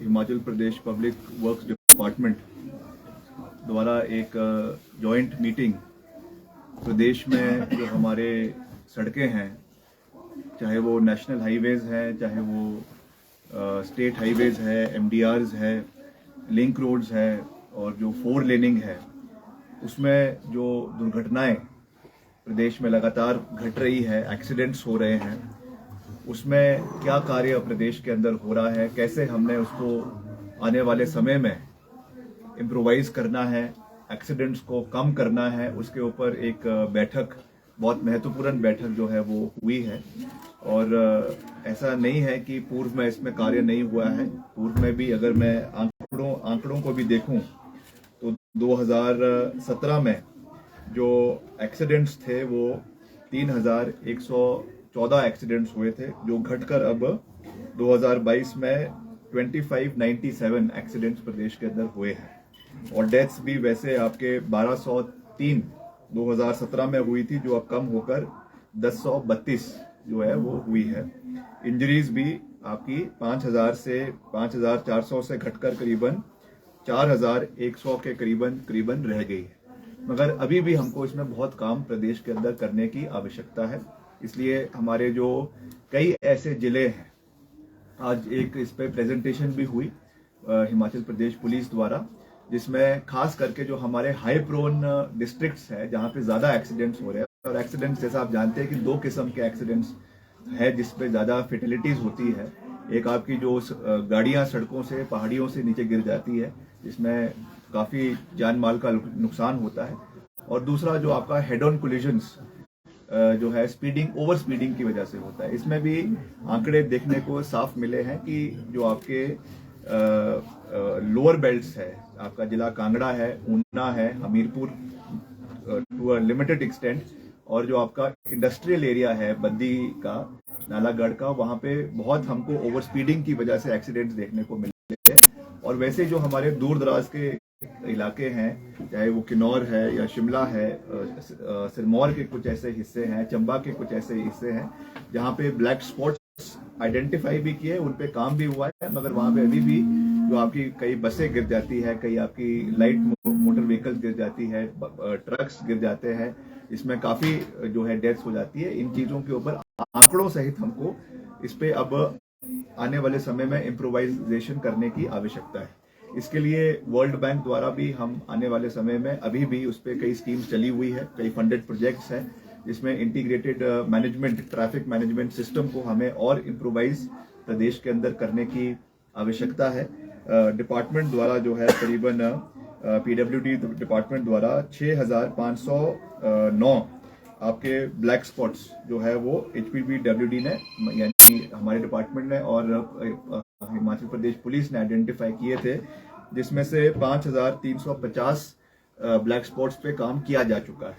Himachal Pradesh public works department द्वारा एक joint meeting प्रदेश में जो हमारे सड़कें हैं, चाहे वो नेशनल हाईवेज़ हैं, चाहे वो स्टेट हाईवेज़ है, एमडीआरस है, लिंक रोड्स है और जो 4 लेनिंग है, उसमें जो दुर्घटनाएं प्रदेश में लगातार घट रही है, एक्सीडेंट्स हो रहे हैं, उसमें क्या कार्य प्रदेश के अंदर हो रहा है, कैसे हमने उसको आने वाले समय में इम्प्रोवाइज करना है, एक्सीडेंट्स को कम करना है, उसके ऊपर एक बैठक, बहुत महत्वपूर्ण बैठक जो है वो हुई है। और ऐसा नहीं है कि पूर्व में इसमें कार्य नहीं हुआ है। पूर्व में भी अगर मैं आंकड़ों को भी देखूं तो 2017 में जो एक्सीडेंट्स थे वो 3114 एक्सीडेंट्स हुए थे, जो घटकर अब 2022 में 2597 एक्सीडेंट्स प्रदेश के अंदर हुए हैं। और डेथ्स भी वैसे आपके 1203 2017 में हुई थी, जो अब कम होकर 1032 जो है वो हुई है। इंजरीज भी आपकी 5000 से 5400 से घटकर करीबन 4100 के करीबन रह गई है। मगर अभी भी हमको इसमें बहुत काम प्रदेश के अंदर करने की आवश्यकता है। इसलिए हमारे जो कई ऐसे जिले हैं, आज एक इस पे प्रेजेंटेशन भी हुई हिमाचल प्रदेश पुलिस द्वारा, जिसमें खास करके जो हमारे हाई प्रोन डिस्ट्रिक्ट्स है, जहाँ पे ज्यादा एक्सीडेंट्स हो रहे हैं। और एक्सीडेंट्स जैसा आप जानते हैं कि 2 किस्म के एक्सीडेंट्स है जिसपे ज्यादा फेटेलिटीज होती है। एक आपकी जो गाड़ियां सड़कों से, पहाड़ियों से नीचे गिर जाती है, जिसमें काफी जान माल का नुकसान होता है। और दूसरा जो आपका हेड ऑन कोलिजन्स जो है ओवर स्पीडिंग की वजह से होता है। इसमें भी आंकड़े देखने को साफ मिले हैं कि जो आपके लोअर बेल्ट्स है, आपका जिला कांगड़ा है, ऊना है, Hamirpur to a limited extent, और जो आपका इंडस्ट्रियल एरिया है बद्दी का, नालागढ़ का, वहां पे बहुत हमको ओवर स्पीडिंग की वजह से एक्सीडेंट्स देखने को मिले हैं। और वैसे जो हमारे दूर दराज के इलाके हैं, चाहे वो किन्नौर है या शिमला है, सिरमौर के कुछ ऐसे हिस्से हैं, चंबा के कुछ ऐसे हिस्से हैं जहाँ पे ब्लैक स्पॉट्स आइडेंटिफाई भी किए, उन पे काम भी हुआ है। मगर वहाँ पे अभी भी जो आपकी कई बसें गिर जाती है, कई आपकी लाइट मोटर व्हीकल्स गिर जाती है, ट्रक्स गिर जाते हैं, इसमें काफी जो है डेथ्स हो जाती है। इन चीजों के ऊपर आंकड़ों सहित हमको इस पे अब आने वाले समय में इम्प्रोवाइजेशन करने की आवश्यकता है। इसके लिए वर्ल्ड बैंक द्वारा भी हम आने वाले समय में अभी भी उस पर कई स्कीम्स चली हुई है, कई फंडेड प्रोजेक्ट्स हैं, जिसमें integrated management, traffic management system को हमें और इम्प्रोवाइज प्रदेश के अंदर करने की आवश्यकता है। डिपार्टमेंट द्वारा जो है करीबन पीडब्ल्यूडी डिपार्टमेंट द्वारा 6509 आपके ब्लैक स्पॉट्स जो है वो HPPWD ने, यानी हमारे डिपार्टमेंट ने और हिमाचल प्रदेश पुलिस ने आइडेंटिफाई किए थे, जिसमें से 5350 ब्लैक स्पॉट्स पे काम किया जा चुका है।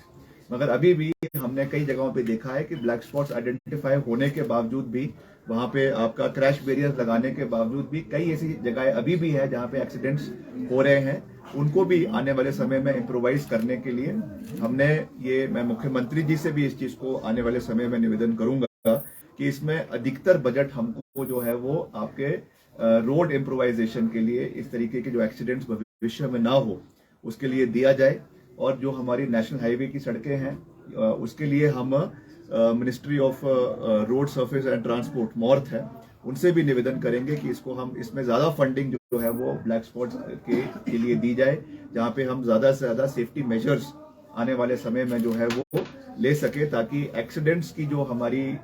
मगर अभी भी हमने कई जगहों पे देखा है कि ब्लैक स्पॉट्स आइडेंटिफाई होने के बावजूद भी, वहां पे आपका क्रैश बैरियर लगाने के बावजूद भी कई ऐसी जगहें अभी भी है जहां पे एक्सीडेंट्स हो रहे हैं। उनको भी आने वाले समय में इम्प्रोवाइज करने के लिए हमने मैं मुख्यमंत्री जी से भी इस चीज को आने वाले समय में निवेदन करूंगा कि इसमें अधिकतर बजट हमको जो है वो आपके रोड इम्प्रोवाइजेशन के लिए, इस तरीके के जो एक्सीडेंट्स भविष्य में ना हो उसके लिए दिया जाए। और जो हमारी नेशनल हाईवे की सड़कें हैं उसके लिए हम ministry of road surface and transport मॉर्थ है, उनसे भी निवेदन करेंगे कि इसमें ज्यादा फंडिंग जो है वो ब्लैक स्पॉट्स के लिए दी जाए, जहां पे हम ज्यादा से ज्यादा सेफ्टी मेजर्स आने वाले समय में जो है वो ले सके, ताकि एक्सीडेंट्स की जो हमारी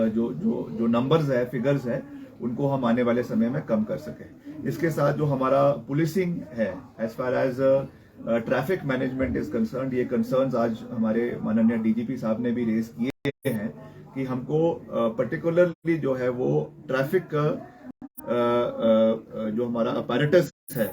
जो नंबर्स है, फिगर्स है, उनको हम आने वाले समय में कम कर सके। इसके साथ जो हमारा पुलिसिंग है, as far as traffic management is concerned, ये कंसर्न्स आज हमारे माननीय डीजीपी साहब ने भी रेज किए हैं कि हमको पर्टिकुलरली जो है वो ट्रैफिक जो हमारा अपैरेटस है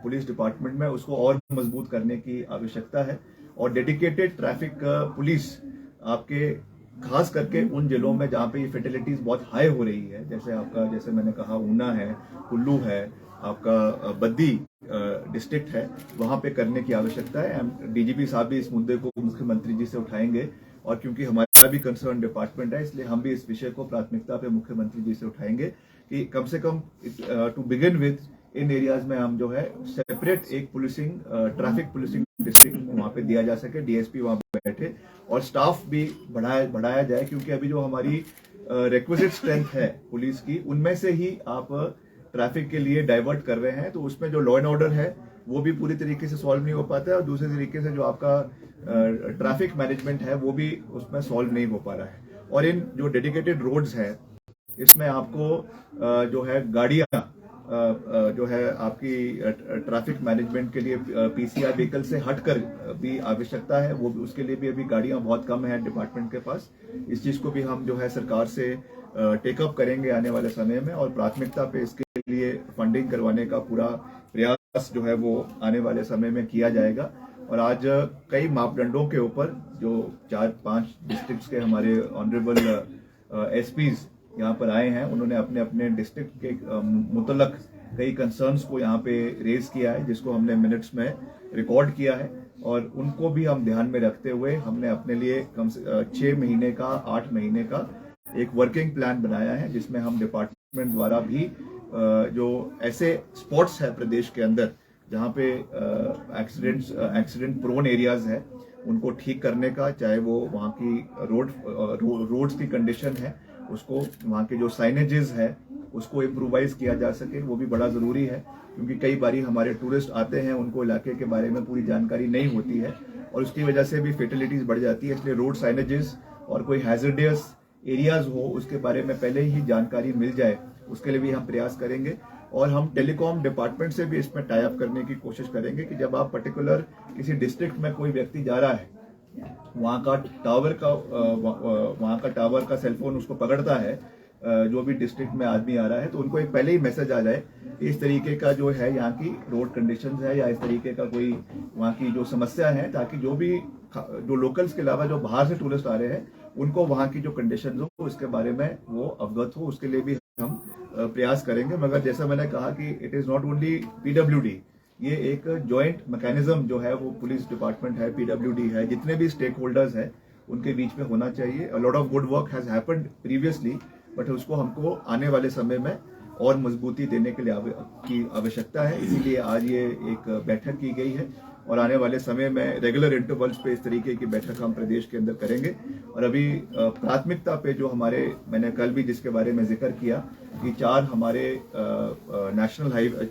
पुलिस डिपार्टमेंट में, उसको और मजबूत करने की आवश्यकता है। और डेडिकेटेड ट्रैफिक पुलिस आपके खास करके उन जिलों में जहाँ पे ये फेटेलिटीज बहुत हाई हो रही है, जैसे मैंने कहा ऊना है, कुल्लू है, आपका बद्दी डिस्ट्रिक्ट है, वहां पे करने की आवश्यकता है। डीजीपी साहब भी इस मुद्दे को मुख्यमंत्री जी से उठाएंगे, और क्योंकि हमारा भी कंसर्न डिपार्टमेंट है, इसलिए हम भी इस विषय को प्राथमिकता पे मुख्यमंत्री जी से उठाएंगे कि कम से कम टू बिगिन विद इन एरियाज में हम जो है सेपरेट एक पुलिसिंग ट्रैफिक पुलिसिंग डिस्ट्रिक्ट वहाँ पे दिया जा सके, डीएसपी वहाँ पे बैठे और स्टाफ भी बढ़ाया जाए, क्योंकि अभी जो हमारी रिक्विजिट स्ट्रेंथ है पुलिस की, उनमें से ही आप ट्रैफिक के लिए डाइवर्ट कर रहे हैं, तो उसमें जो लॉ एंड ऑर्डर है वो भी पूरी तरीके से सॉल्व नहीं हो पाता है, और दूसरे तरीके से जो आपका ट्रैफिक मैनेजमेंट है वो भी उसमें सॉल्व नहीं हो पा रहा है। और इन जो डेडिकेटेड रोड्स है इसमें आपको जो है गाड़ियां जो है आपकी ट्रैफिक मैनेजमेंट के लिए पीसीआर व्हीकल से हटकर भी आवश्यकता है, वो उसके लिए भी अभी गाड़ियां बहुत कम है डिपार्टमेंट के पास। इस चीज को भी हम जो है सरकार से टेकअप करेंगे आने वाले समय में, और प्राथमिकता पे इसके लिए फंडिंग करवाने का पूरा प्रयास जो है वो आने वाले समय में किया जाएगा। और आज कई मापदंडों के ऊपर जो 4-5 डिस्ट्रिक्ट्स के हमारे ऑनरेबल एसपीज यहाँ पर आए हैं, उन्होंने अपने अपने डिस्ट्रिक्ट के मुतलक कई कंसर्न्स को यहाँ पे रेज किया है, जिसको हमने मिनट्स में रिकॉर्ड किया है, और उनको भी हम ध्यान में रखते हुए हमने अपने लिए कम से 6 महीने का 8 महीने का एक वर्किंग प्लान बनाया है, जिसमें हम डिपार्टमेंट द्वारा भी जो ऐसे स्पॉट्स है प्रदेश के अंदर जहाँ पे एक्सीडेंट प्रोन एरियाज है उनको ठीक करने का, चाहे वो वहाँ की रोड्स की कंडीशन है उसको, वहाँ के जो साइनेजेस है उसको इम्प्रूवाइज किया जा सके, वो भी बड़ा ज़रूरी है, क्योंकि कई बारी हमारे टूरिस्ट आते हैं, उनको इलाके के बारे में पूरी जानकारी नहीं होती है और उसकी वजह से भी फेटलिटीज बढ़ जाती है। इसलिए रोड साइनेजेस और कोई हैजर्डियस एरियाज हो उसके बारे में पहले ही जानकारी मिल जाए, उसके लिए भी हम प्रयास करेंगे। और हम टेलीकॉम डिपार्टमेंट से भी इसमें टाई अप करने की कोशिश करेंगे कि जब आप पर्टिकुलर किसी डिस्ट्रिक्ट में कोई व्यक्ति जा रहा है, वहाँ का टावर का सेलफोन उसको पकड़ता है, जो भी डिस्ट्रिक्ट में आदमी आ रहा है, तो उनको एक पहले ही मैसेज आ जाए इस तरीके का जो है यहाँ की रोड कंडीशंस है या इस तरीके का कोई वहाँ की जो समस्या है, ताकि जो लोकल्स के अलावा जो बाहर से टूरिस्ट आ रहे हैं उनको वहाँ की जो कंडीशन हो उसके बारे में वो अवगत हो, उसके लिए भी हम प्रयास करेंगे। मगर जैसा मैंने कहा कि it is not only PWD, ये एक जॉइंट मैकेनिज्म जो है वो पुलिस डिपार्टमेंट है, पीडब्ल्यूडी है, जितने भी स्टेक होल्डर्स है उनके बीच में होना चाहिए। A lot of good work has happened previously, but उसको हमको आने वाले समय में और मजबूती देने के लिए की आवश्यकता है, इसीलिए आज ये एक बैठक की गई है और आने वाले समय में रेगुलर इंटरवल्स पे इस तरीके की बैठक हम प्रदेश के अंदर करेंगे। और अभी प्राथमिकता पे जो हमारे, मैंने कल भी जिसके बारे में जिक्र किया कि 4 हमारे नेशनल हाईवे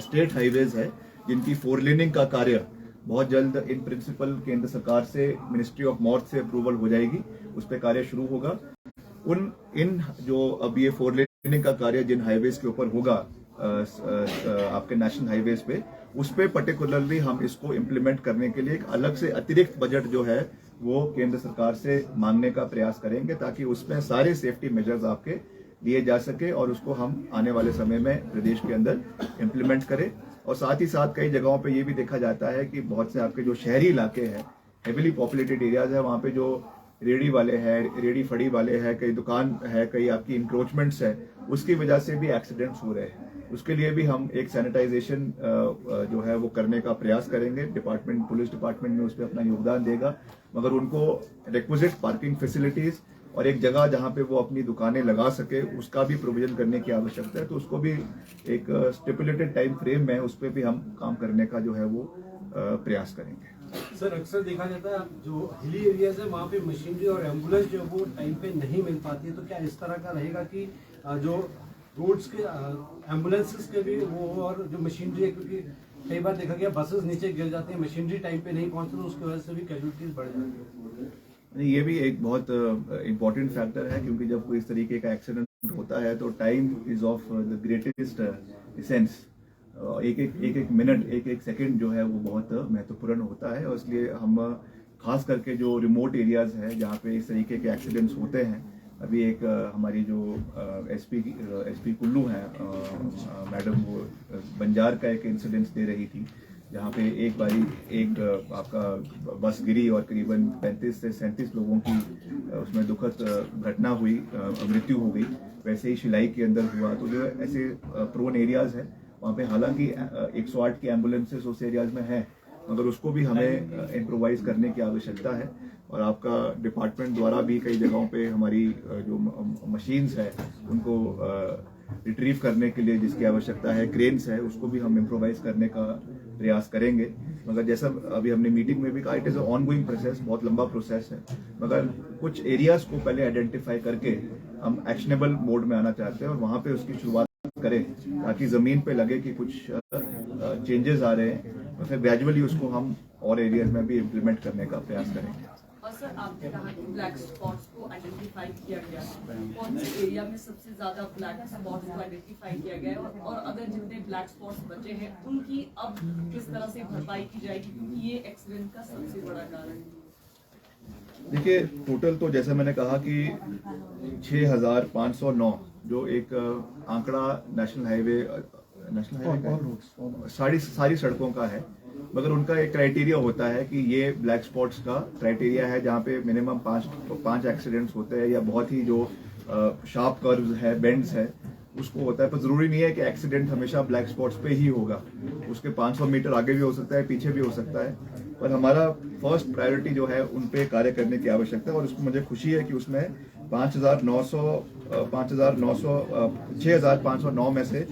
स्टेट हाईवेज है जिनकी 4 लेनिंग का कार्य बहुत जल्द इन प्रिंसिपल केंद्र सरकार से मिनिस्ट्री ऑफ मॉर्थ से अप्रूवल हो जाएगी, उस पर कार्य शुरू होगा। इन जो अब ये 4 लेनिंग का कार्य जिन हाईवेज के ऊपर होगा आपके नेशनल हाईवेज पे, उस पे पर्टिकुलरली हम इसको इम्प्लीमेंट करने के लिए एक अलग से अतिरिक्त बजट जो है वो केंद्र सरकार से मांगने का प्रयास करेंगे, ताकि उसमें सारे सेफ्टी मेजर्स आपके लिए जा सके और उसको हम आने वाले समय में प्रदेश के अंदर इम्प्लीमेंट करें। और साथ ही साथ कई जगहों पे ये भी देखा जाता है कि बहुत से आपके जो शहरी इलाके हैं, हेविली पॉपुलेटेड एरियाज है, वहाँ पे जो रेडी वाले हैं, रेडी फड़ी वाले हैं, कई दुकान है, कई आपकी इंक्रोचमेंट्स है, उसकी वजह से भी एक्सीडेंट्स हो रहे हैं। उसके लिए भी हम एक सैनिटाइजेशन जो है वो करने का प्रयास करेंगे। पुलिस डिपार्टमेंट में उस पर अपना योगदान देगा, मगर उनको रिक्विजिट पार्किंग फैसिलिटीज और एक जगह जहां पे वो अपनी दुकानें लगा सके उसका भी प्रोविजन करने की आवश्यकता है, तो उसको भी एक स्टिपुलेटेड टाइम फ्रेम में उस पर भी हम काम करने का जो है वो प्रयास करेंगे। सर, अक्सर देखा जाता है जो हिली एरियाज है वहाँ पे मशीनरी और एम्बुलेंस जो वो टाइम पे नहीं मिल पाती है, तो क्या इस तरह का रहेगा कि जो रोड्स के एम्बुलेंसेस के भी वो और जो मशीनरी है, क्योंकि कई बार देखा गया बसेस नीचे गिर जाती है, मशीनरी टाइम पे नहीं पहुंचती, तो उसकी वजह से भी कैजुअलिटीज बढ़ जाती है। ये भी एक बहुत इम्पोर्टेंट फैक्टर है, क्योंकि जब कोई इस तरीके का एक्सीडेंट होता है तो time is of the greatest essence. एक मिनट, एक सेकंड जो है वो बहुत महत्वपूर्ण होता है, और इसलिए हम खास करके जो रिमोट एरियाज है जहाँ पे इस तरीके के एक्सीडेंट्स होते हैं, अभी एक हमारी जो एसपी कुल्लू हैं मैडम, वो बंजार का एक इंसिडेंस दे रही थी जहाँ पे एक बारी एक आपका बस गिरी और करीबन 35 से 37 लोगों की उसमें दुखद घटना हुई, मृत्यु हो गई। वैसे ही शिलाई के अंदर हुआ। तो जो ऐसे प्रोन एरियाज है वहाँ पे हालांकि 108 की एम्बुलेंसेस उस एरियाज में है, मगर उसको भी हमें इम्प्रोवाइज करने की आवश्यकता है। और आपका डिपार्टमेंट द्वारा भी कई जगहों पे हमारी जो मशीन्स है उनको रिट्रीव करने के लिए जिसकी आवश्यकता है, क्रेन्स है, उसको भी हम इम्प्रोवाइज करने का प्रयास करेंगे। मगर जैसा अभी हमने मीटिंग में भी कहा, it is a ongoing process, बहुत लंबा प्रोसेस है। मगर कुछ एरियाज को पहले आइडेंटिफाई करके हम एक्शनेबल मोड में आना चाहते हैं और वहाँ पे उसकी शुरुआत करें ताकि ज़मीन पे लगे कि कुछ चेंजेस आ रहे हैं, और फिर ग्रेजुअली उसको हम और एरियाज में भी इम्प्लीमेंट करने का प्रयास करेंगे। और सर, आपने कहा कि ब्लैक स्पॉट्स को आइडेंटिफाई किया गया है, कौन से एरिया में सबसे ज्यादा ब्लैक स्पॉट्स को आइडेंटिफाई किया गया है, और अगर जितने ब्लैक स्पॉट्स बचे हैं उनकी अब किस तरह से भरपाई की जाएगी, क्योंकि ये एक्सीडेंट का सबसे बड़ा कारण है। देखिए, टोटल तो जैसे मैंने कहा कि 6,509 जो एक आंकड़ा नेशनल हाईवे सारी सड़कों का है, मगर उनका एक क्राइटेरिया होता है कि ये ब्लैक स्पॉट्स का क्राइटेरिया है जहाँ पे मिनिमम पांच एक्सीडेंट्स होते हैं या बहुत ही जो शार्प कर्व्स है, बेंड्स है, उसको होता है। पर जरूरी नहीं है कि एक्सीडेंट हमेशा ब्लैक स्पॉट्स पे ही होगा, उसके 500 मीटर आगे भी हो सकता है, पीछे भी हो सकता है। पर हमारा फर्स्ट प्रायोरिटी जो है उन पे कार्य करने की आवश्यकता है, और उसको मुझे खुशी है कि उसमें 6,509 में से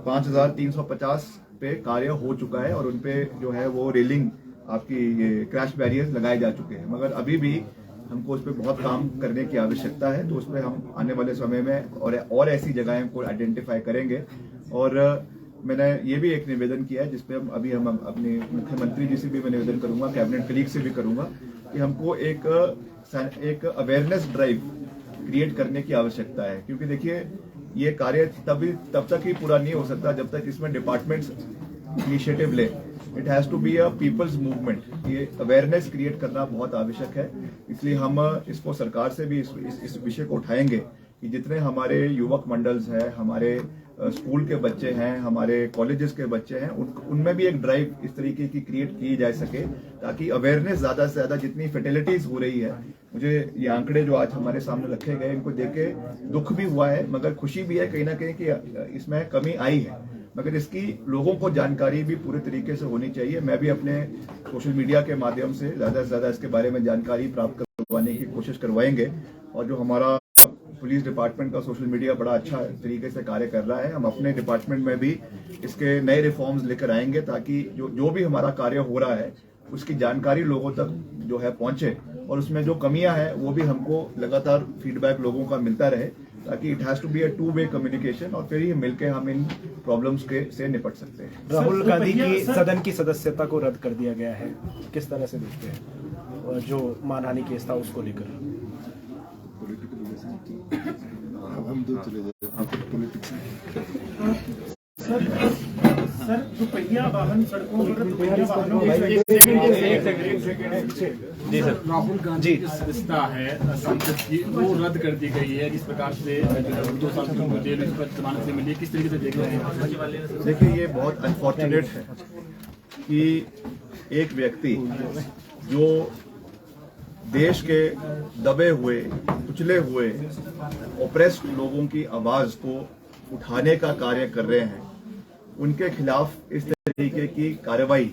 5,350 पे कार्य हो चुका है, और उनपे जो है वो रेलिंग, आपकी ये क्रैश बैरियर्स लगाए जा चुके हैं। मगर अभी भी हमको उस पर बहुत काम करने की आवश्यकता है, तो उस पर हम आने वाले समय में और ऐसी जगहें को आइडेंटिफाई करेंगे। और मैंने ये भी एक निवेदन किया है जिसपे हम अपने मुख्यमंत्री जी से भी मैं निवेदन करूंगा, कैबिनेट कलीग से भी करूंगा कि हमको एक अवेयरनेस ड्राइव क्रिएट करने की आवश्यकता है। क्योंकि देखिए, ये कार्य तब तक ही पूरा नहीं हो सकता जब तक इसमें डिपार्टमेंट्स इनिशिएटिव ले। It has to be a people's movement. ये अवेयरनेस क्रिएट करना बहुत आवश्यक है, इसलिए हम इसको सरकार से भी इस विषय को उठाएंगे कि जितने हमारे युवक मंडल्स हैं, हमारे स्कूल के बच्चे हैं, हमारे कॉलेजेस के बच्चे हैं, उनमें भी एक ड्राइव इस तरीके की क्रिएट की जा सके ताकि अवेयरनेस ज्यादा से ज्यादा, जितनी फर्टिलिटीज हो रही है, मुझे ये आंकड़े जो आज हमारे सामने रखे गए इनको देख के दुख भी हुआ है, मगर खुशी भी है कहीं ना कहीं कि इसमें कमी आई है। मगर इसकी लोगों को जानकारी भी पूरे तरीके से होनी चाहिए। मैं भी अपने सोशल मीडिया के माध्यम से ज्यादा से ज्यादा इसके बारे में जानकारी प्राप्त करवाने की कोशिश करवाएंगे, और जो हमारा पुलिस डिपार्टमेंट का सोशल मीडिया बड़ा अच्छा तरीके से कार्य कर रहा है, हम अपने डिपार्टमेंट में भी इसके नए रिफॉर्म्स लेकर आएंगे ताकि जो भी हमारा कार्य हो रहा है उसकी जानकारी लोगों तक जो है पहुंचे, और उसमें जो कमियां हैं वो भी हमको लगातार फीडबैक लोगों का मिलता रहे, ताकि it has to be a two way communication, और फिर ही मिलकर हम इन प्रॉब्लम्स से निपट सकते हैं। राहुल गांधी की सदन की सदस्यता को रद्द कर दिया गया है, किस तरह से देखते हैं? और जो मानहानि केस था उसको लेकर हम दो चले जाते पॉलिटिक्स। सर, दुपहिया वाहन सड़कों पर दुपहिया वाहनों जी सर, राहुल गांधी की सदस्यता है सांसद की, वो रद्द कर दी गई है। जिस प्रकार से 2 साल की उम्र जेल पर जमानत से मिली, किस तरीके से देख रहे हैं? देखिए, ये बहुत अनफॉर्चुनेट है कि एक व्यक्ति जो देश के दबे हुए, कुचले हुए, ओप्रेस्ड लोगों की आवाज को उठाने का कार्य कर रहे हैं, उनके खिलाफ इस तरीके की कार्रवाई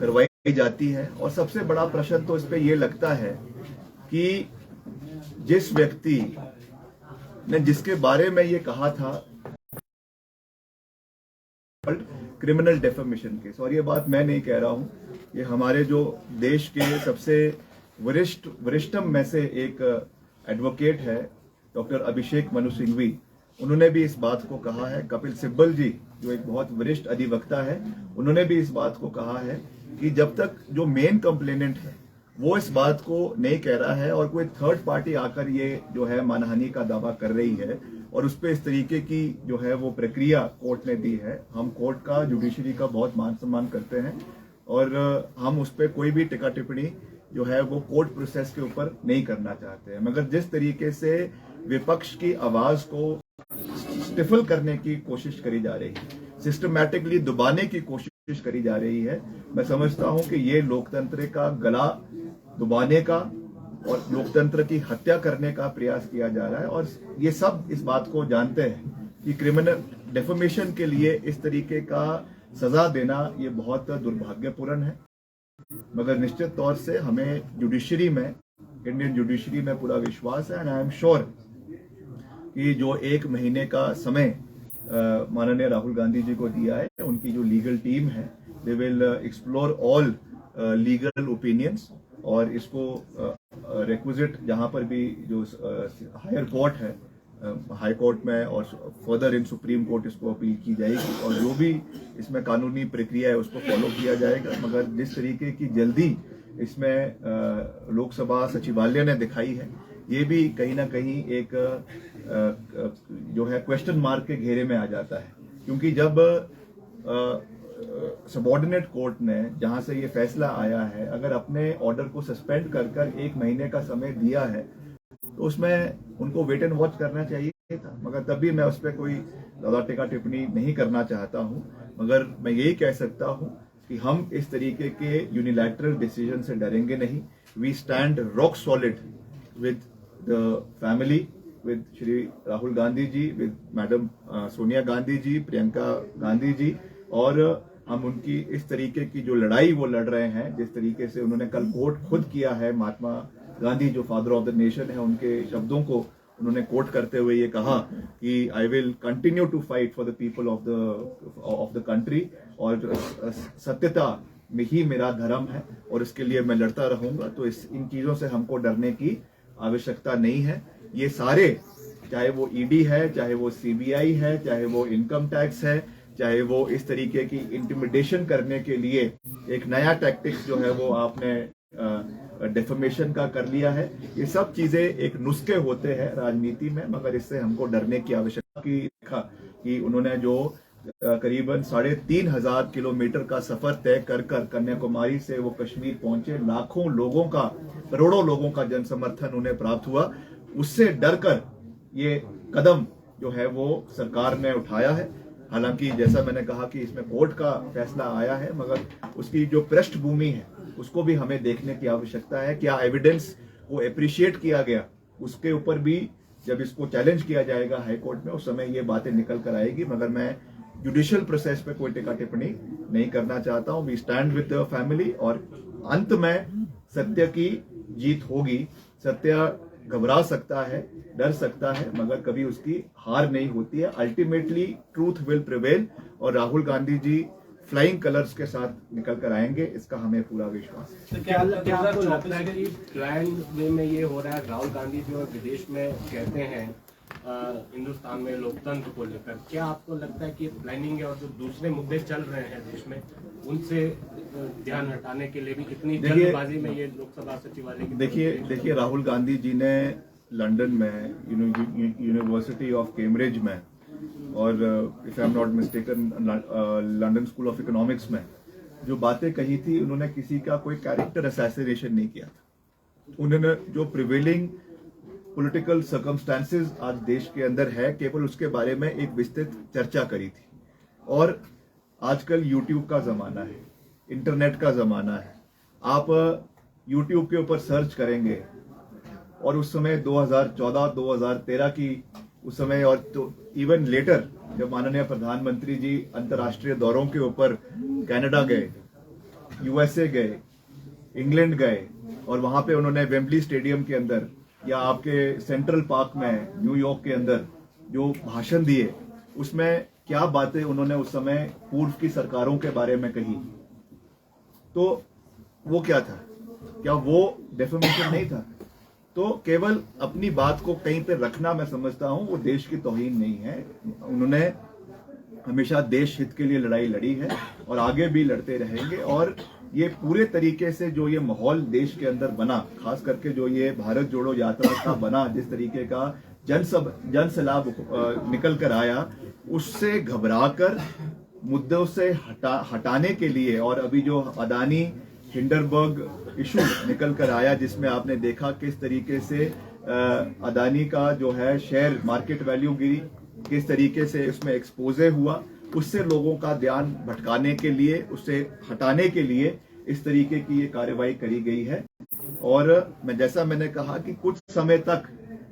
करवाई जाती है। और सबसे बड़ा प्रश्न तो इस पे ये लगता है कि जिस व्यक्ति ने जिसके बारे में ये कहा था क्रिमिनल डेफेमेशन केस, और ये बात मैं नहीं कह रहा हूं, ये हमारे जो देश के सबसे वरिष्ठम में से एक एडवोकेट है डॉक्टर अभिषेक मनु सिंघवी, उन्होंने भी इस बात को कहा है। कपिल सिब्बल जी जो एक बहुत वरिष्ठ अधिवक्ता है, उन्होंने भी इस बात को कहा है कि जब तक जो मेन कंप्लेनेंट है वो इस बात को नहीं कह रहा है और कोई थर्ड पार्टी आकर ये जो है मानहानि का दावा कर रही है और उस पर इस तरीके की जो है वो प्रक्रिया कोर्ट ने दी है, हम कोर्ट का, जुडिशरी का बहुत मान सम्मान करते हैं और हम उस पर कोई भी टिक्का टिप्पणी जो है वो कोर्ट प्रोसेस के ऊपर नहीं करना चाहते हैं। मगर जिस तरीके से विपक्ष की आवाज को स्टिफल करने की कोशिश करी जा रही है, सिस्टमैटिकली दबाने की कोशिश करी जा रही है, मैं समझता हूं कि ये लोकतंत्र का गला दबाने का और लोकतंत्र की हत्या करने का प्रयास किया जा रहा है। और ये सब इस बात को जानते हैं कि क्रिमिनल डेफेमेशन के लिए इस तरीके का सजा देना ये बहुत दुर्भाग्यपूर्ण है। मगर निश्चित तौर से हमें जुडिशरी में, इंडियन जुडिशरी में पूरा विश्वास है एंड आई एम श्योर कि जो 1 महीने का समय माननीय राहुल गांधी जी को दिया है, उनकी जो लीगल टीम है, they will explore all legal opinions और इसको रिक्विजिट जहां पर भी जो हायर कोर्ट है, हाई कोर्ट में और फर्दर इन सुप्रीम कोर्ट इसको अपील की जाएगी और जो भी इसमें कानूनी प्रक्रिया है उसको फॉलो किया जाएगा। मगर जिस तरीके की जल्दी इसमें लोकसभा सचिवालय ने दिखाई है, ये भी कहीं ना कहीं एक जो है क्वेश्चन मार्क के घेरे में आ जाता है, क्योंकि जब सबऑर्डिनेट कोर्ट ने जहां से ये फैसला आया है, अगर अपने ऑर्डर को सस्पेंड कर 1 महीने का समय दिया है तो उसमें उनको वेट एंड वॉच करना चाहिए था। मगर तभी मैं उस पर कोई ज्यादा टिका टिप्पणी नहीं करना चाहता हूं, मगर मैं यही कह सकता हूं कि हम इस तरीके के यूनिलैटरल डिसीजन से डरेंगे नहीं। We stand rock solid with the family, with Shri Rahul Gandhi ji, with madam Sonia Gandhi ji, Priyanka Gandhi ji, और हम उनकी इस तरीके की जो लड़ाई वो लड़ रहे हैं, जिस तरीके से उन्होंने कल कोट खुद किया है, महात्मा गांधी जो फादर ऑफ द नेशन है, उनके शब्दों को उन्होंने कोट करते हुए ये कहा कि I will continue to fight for the people of the country, और सत्यता में ही मेरा धर्म है और इसके लिए मैं लड़ता रहूंगा। तो इन चीजों से हमको डरने की आवश्यकता नहीं है। ये सारे, चाहे वो ईडी है, चाहे वो सीबीआई है, चाहे वो इनकम टैक्स है, चाहे वो इस तरीके की इंटिमिडेशन करने के लिए एक नया टैक्टिक्स जो है वो आपने डेफमेशन का कर लिया है, ये सब चीजें एक नुस्खे होते हैं राजनीति में, मगर इससे हमको डरने की आवश्यकता की देखा कि उन्होंने जो करीबन 3,500 किलोमीटर का सफर तय कर कन्याकुमारी से वो कश्मीर पहुंचे, लाखों लोगों का, करोड़ों लोगों का जन समर्थन उन्हें प्राप्त हुआ, उससे डरकर ये कदम जो है वो सरकार ने उठाया है। हालांकि जैसा मैंने कहा कि इसमें कोर्ट का फैसला आया है, मगर उसकी जो पृष्ठभूमि है उसको भी हमें देखने की आवश्यकता है। क्या एविडेंस को एप्रिशिएट किया गया, उसके ऊपर भी जब इसको चैलेंज किया जाएगा हाई कोर्ट में, उस समय ये बातें निकल कर आएगी। मगर मैं जुडिशियल प्रोसेस पे कोई टिका टिप्पणी नहीं करना चाहता हूं। We stand with the family और अंत में सत्य की जीत होगी। सत्य घबरा सकता है, डर सकता है, मगर कभी उसकी हार नहीं होती है। अल्टीमेटली ट्रूथ विल प्रिवेल और राहुल गांधी जी फ्लाइंग कलर्स के साथ निकल कर आएंगे, इसका हमें पूरा विश्वास है। तो क्या आपको लगता है कि प्लान वे में ये हो रहा है? राहुल गांधी जो विदेश में कहते हैं हिंदुस्तान में लोकतंत्र को लेकर, क्या आपको लगता है कि प्लानिंग है और जो दूसरे मुद्दे चल रहे हैं देश में उनसे ध्यान हटाने के लिए भी इतनी जल्दबाजी में ये लोकसभा सचिवालय की? देखिए राहुल गांधी जी ने लंदन में यूनिवर्सिटी ऑफ कैम्ब्रिज में और if I am not mistaken London school of economics में जो बातें कही थी, उन्होंने किसी का कोई कैरेक्टर असैसिनेशन नहीं किया था। उन्होंने जो प्रिवेलिंग पॉलिटिकल सर्कमस्टेंसेस आज देश के अंदर है, केवल उसके बारे में एक विस्तृत चर्चा करी थी। और आजकल यूट्यूब का जमाना है, इंटरनेट का जमाना है। आप यूट्यूब के ऊपर सर्च करेंगे और उस समय 2014-2013 की उस समय, और तो इवन लेटर जब माननीय प्रधानमंत्री जी अंतर्राष्ट्रीय दौरों के ऊपर कनाडा गए, यूएसए गए, इंग्लैंड गए और वहां पे उन्होंने वेम्बली स्टेडियम के अंदर या आपके सेंट्रल पार्क में न्यूयॉर्क के अंदर जो भाषण दिए, उसमें क्या बातें उन्होंने उस समय पूर्व की सरकारों के बारे में कही, तो वो क्या था? क्या वो डेफेमेशन नहीं था? तो केवल अपनी बात को कहीं पे रखना, मैं समझता हूं वो देश की तौहीन नहीं है। उन्होंने हमेशा देश हित के लिए लड़ाई लड़ी है और आगे भी लड़ते रहेंगे। और ये पूरे तरीके से जो ये माहौल देश के अंदर बना, खास करके जो ये भारत जोड़ो यात्रा का बना, जिस तरीके का जन सलाब निकल कर आया, उससे घबराकर मुद्दों से हटाने के लिए, और अभी जो अदानी हिंडरबर्ग इशू निकल कर आया, जिसमें आपने देखा किस तरीके से अदानी का जो है शेयर मार्केट वैल्यू गिरी, किस तरीके से उसमें एक्सपोजे हुआ, उससे लोगों का ध्यान भटकाने के लिए, उससे हटाने के लिए इस तरीके की ये कार्रवाई करी गई है। और जैसा मैंने कहा कि कुछ समय तक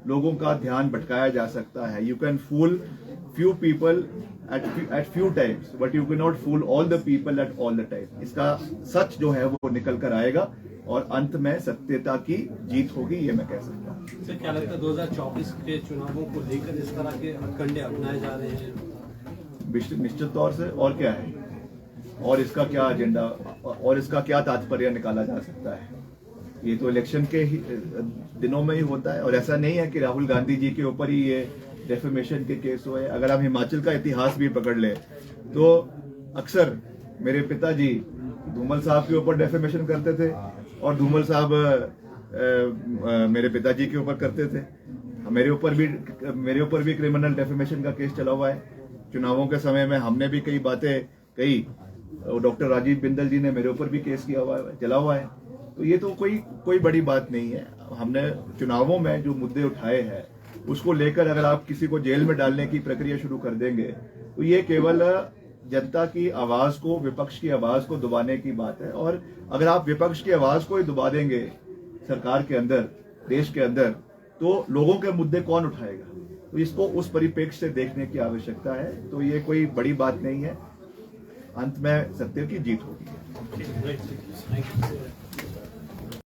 लोगों का ध्यान भटकाया जा सकता है। You can fool few people at few times, but you cannot fool all the people at all the time. इसका सच जो है वो निकल कर आएगा और अंत में सत्यता की जीत होगी, ये मैं कह सकता हूँ। सर क्या लगता है 2024 के चुनावों को लेकर इस तरह के हथकंडे अपनाए जा रहे हैं? निश्चित तौर से। और क्या है, और इसका क्या एजेंडा और इसका क्या तात्पर्य निकाला जा सकता है? ये तो इलेक्शन के ही दिनों में ही होता है, और ऐसा नहीं है कि राहुल गांधी जी के ऊपर ही ये डेफेमेशन के केस हुए। अगर हम हिमाचल का इतिहास भी पकड़ ले तो अक्सर मेरे पिताजी धूमल साहब के ऊपर डेफेमेशन करते थे और धूमल साहब मेरे पिताजी के ऊपर करते थे। मेरे ऊपर भी क्रिमिनल डेफेमेशन का केस चला हुआ है। चुनावों के समय में हमने भी कई बातें कही, डॉक्टर राजीव बिंदल जी ने मेरे ऊपर भी केस चला हुआ है। तो ये तो कोई बड़ी बात नहीं है। हमने चुनावों में जो मुद्दे उठाए हैं उसको लेकर अगर आप किसी को जेल में डालने की प्रक्रिया शुरू कर देंगे तो ये केवल जनता की आवाज को, विपक्ष की आवाज को दबाने की बात है। और अगर आप विपक्ष की आवाज को ही दबा देंगे सरकार के अंदर, देश के अंदर, तो लोगों के मुद्दे कौन उठाएगा? तो इसको उस परिप्रेक्ष्य से देखने की आवश्यकता है। तो ये कोई बड़ी बात नहीं है। अंत में सत्य की जीत होगी।